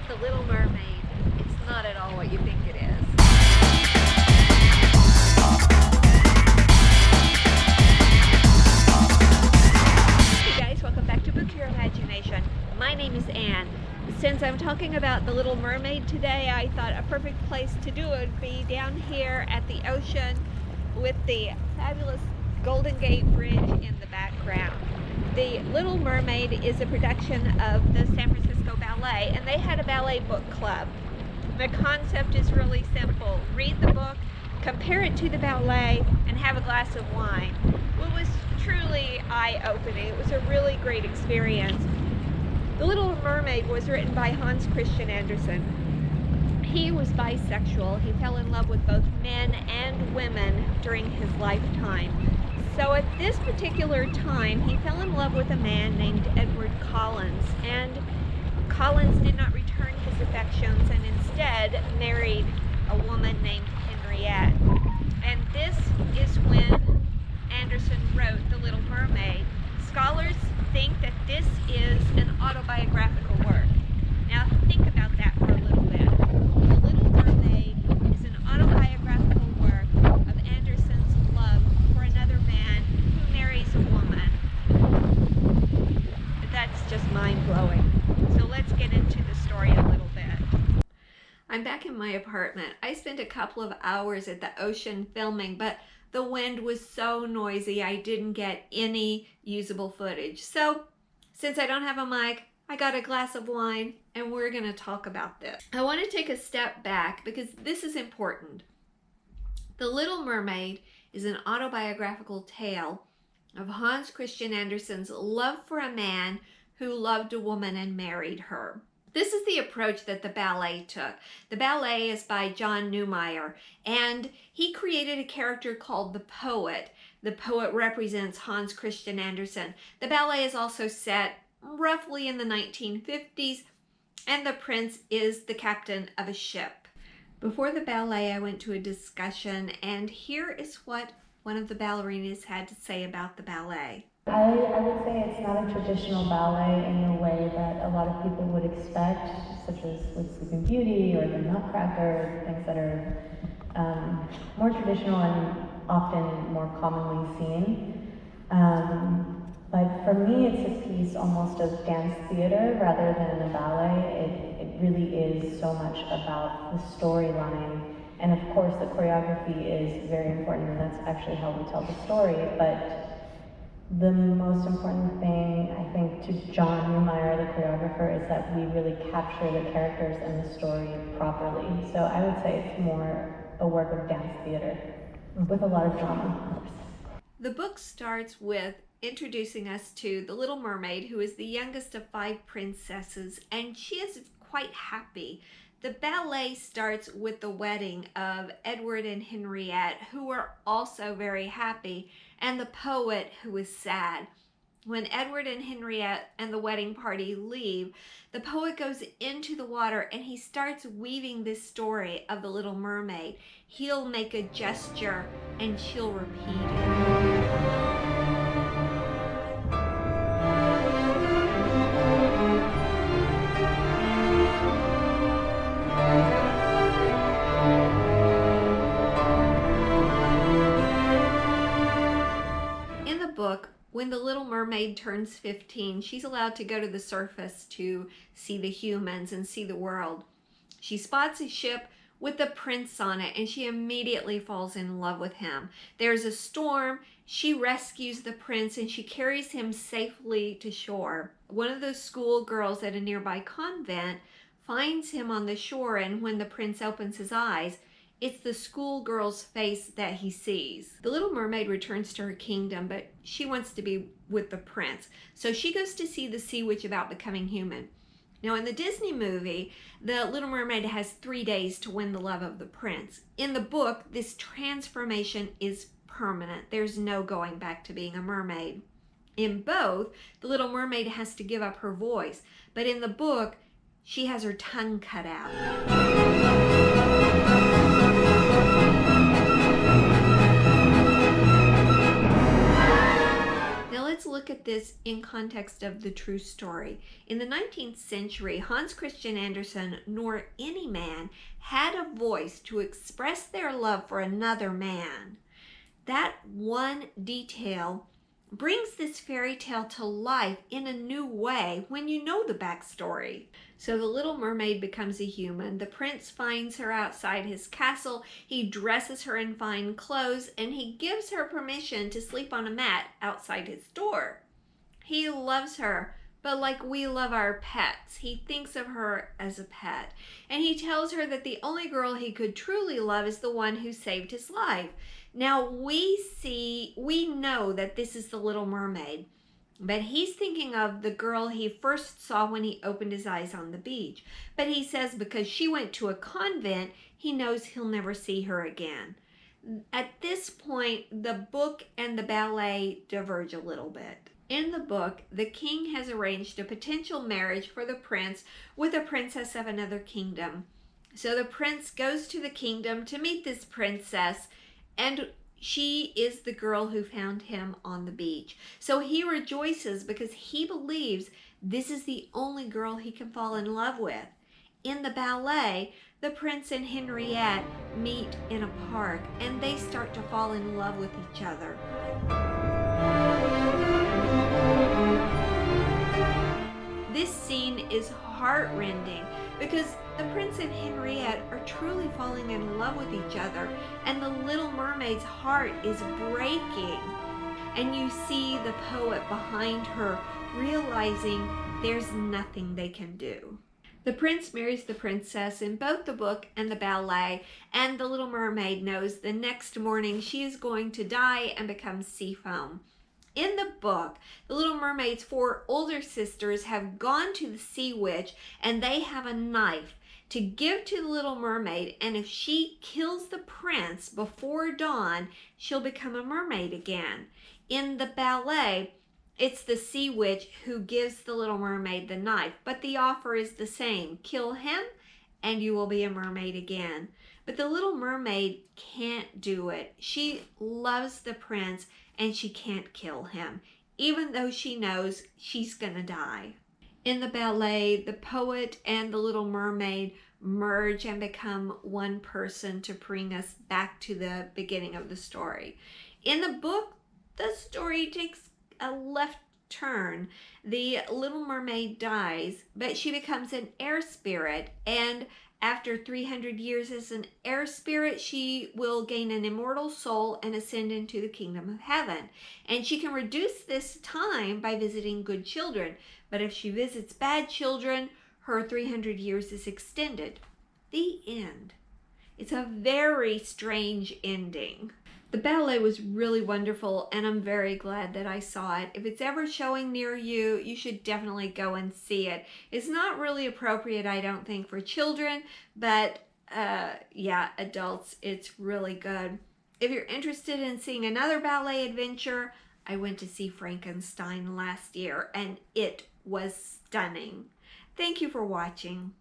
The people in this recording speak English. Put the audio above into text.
The Little Mermaid. It's not at all what you think it is. Hey guys, welcome back to Book Your Imagination. My name is Anne. Since I'm talking about The Little Mermaid today, I thought a perfect place to do it would be down here at the ocean with the fabulous Golden Gate Bridge in the background. The Little Mermaid is a production of the San Francisco Ballet, and they had a ballet book club. The concept is really simple. Read the book, compare it to the ballet, and have a glass of wine. Well, it was truly eye-opening. It was a really great experience. The Little Mermaid was written by Hans Christian Andersen. He was bisexual. He fell in love with both men and women during his lifetime. So at this particular time, he fell in love with a man named Edward Collins, and Collins did not return his affections and instead married a woman named Henriette. And this is when Andersen wrote The Little Mermaid. Scholars think that this is an autobiographical work. Now think about that for a little bit. The Little Mermaid is an autobiographical work of Andersen's love for another man who marries a woman. That's just mind-blowing. So let's get into the story a little bit. I'm back in my apartment. I spent a couple of hours at the ocean filming, but the wind was so noisy I didn't get any usable footage. So since I don't have a mic, I got a glass of wine and we're going to talk about this. I want to take a step back because this is important. The Little Mermaid is an autobiographical tale of Hans Christian Andersen's love for a man who loved a woman and married her. This is the approach that the ballet took. The ballet is by John Neumeier, and he created a character called the poet. The poet represents Hans Christian Andersen. The ballet is also set roughly in the 1950s, and the prince is the captain of a ship. Before the ballet, I went to a discussion, and here is what one of the ballerinas had to say about the ballet. I would say it's not a traditional ballet in the way that a lot of people would expect, such as with Sleeping Beauty or the Nutcracker, things that are more traditional and often more commonly seen. But for me, it's a piece almost of dance theater rather than a ballet. It really is so much about the storyline. And of course, the choreography is very important, and that's actually how we tell the story. But the most important thing, I think, to John Neumeier, the choreographer, is that we really capture the characters and the story properly. So I would say it's more a work of dance theater with a lot of drama, of course. The book starts with introducing us to the Little Mermaid, who is the youngest of 5 princesses, and she is quite happy. The ballet starts with the wedding of Edward and Henriette, who are also very happy, and the poet, who is sad. When Edward and Henriette and the wedding party leave, the poet goes into the water and he starts weaving this story of the Little Mermaid. He'll make a gesture and she'll repeat it. When the Little Mermaid turns 15, she's allowed to go to the surface to see the humans and see the world. She spots a ship with a prince on it and she immediately falls in love with him. There's a storm, she rescues the prince and she carries him safely to shore. One of the schoolgirls at a nearby convent finds him on the shore, and when the prince opens his eyes, it's the schoolgirl's face that he sees. The Little Mermaid returns to her kingdom, but she wants to be with the prince. So she goes to see the sea witch about becoming human. Now in the Disney movie, the Little Mermaid has 3 days to win the love of the prince. In the book, this transformation is permanent. There's no going back to being a mermaid. In both, the Little Mermaid has to give up her voice, but in the book, she has her tongue cut out. Now let's look at this in context of the true story. In the 19th century, Hans Christian Andersen, nor any man, had a voice to express their love for another man. That one detail brings this fairy tale to life in a new way when you know the backstory. So the Little Mermaid becomes a human. The prince finds her outside his castle. He dresses her in fine clothes, and he gives her permission to sleep on a mat outside his door. He loves her, but like we love our pets, he thinks of her as a pet. And he tells her that the only girl he could truly love is the one who saved his life. Now we know that this is the Little Mermaid, but he's thinking of the girl he first saw when he opened his eyes on the beach. But he says because she went to a convent, he knows he'll never see her again. At this point, the book and the ballet diverge a little bit. In the book, the king has arranged a potential marriage for the prince with a princess of another kingdom. So the prince goes to the kingdom to meet this princess, and she is the girl who found him on the beach. So he rejoices because he believes this is the only girl he can fall in love with. In the ballet, the prince and Henriette meet in a park, and they start to fall in love with each other. This scene is heartrending because the prince and Henriette are truly falling in love with each other, and the Little Mermaid's heart is breaking. And you see the poet behind her realizing there's nothing they can do. The prince marries the princess in both the book and the ballet, and the Little Mermaid knows the next morning she is going to die and become sea foam. In the book, the Little Mermaid's 4 older sisters have gone to the sea witch, and they have a knife to give to the Little Mermaid, and if she kills the prince before dawn, she'll become a mermaid again. In the ballet, it's the sea witch who gives the Little Mermaid the knife, but the offer is the same. Kill him and you will be a mermaid again. But the Little Mermaid can't do it. She loves the prince and she can't kill him, even though she knows she's gonna die. In the ballet, the poet and the Little Mermaid merge and become one person to bring us back to the beginning of the story. In the book, the story takes a left turn. The Little Mermaid dies, but she becomes an air spirit, and after 300 years as an air spirit, she will gain an immortal soul and ascend into the kingdom of heaven. And she can reduce this time by visiting good children, but if she visits bad children, her 300 years is extended. The end. It's a very strange ending. The ballet was really wonderful, and I'm very glad that I saw it. If it's ever showing near you, you should definitely go and see it. It's not really appropriate, I don't think, for children, but yeah, adults, it's really good. If you're interested in seeing another ballet adventure, I went to see Frankenstein last year, and it was stunning. Thank you for watching.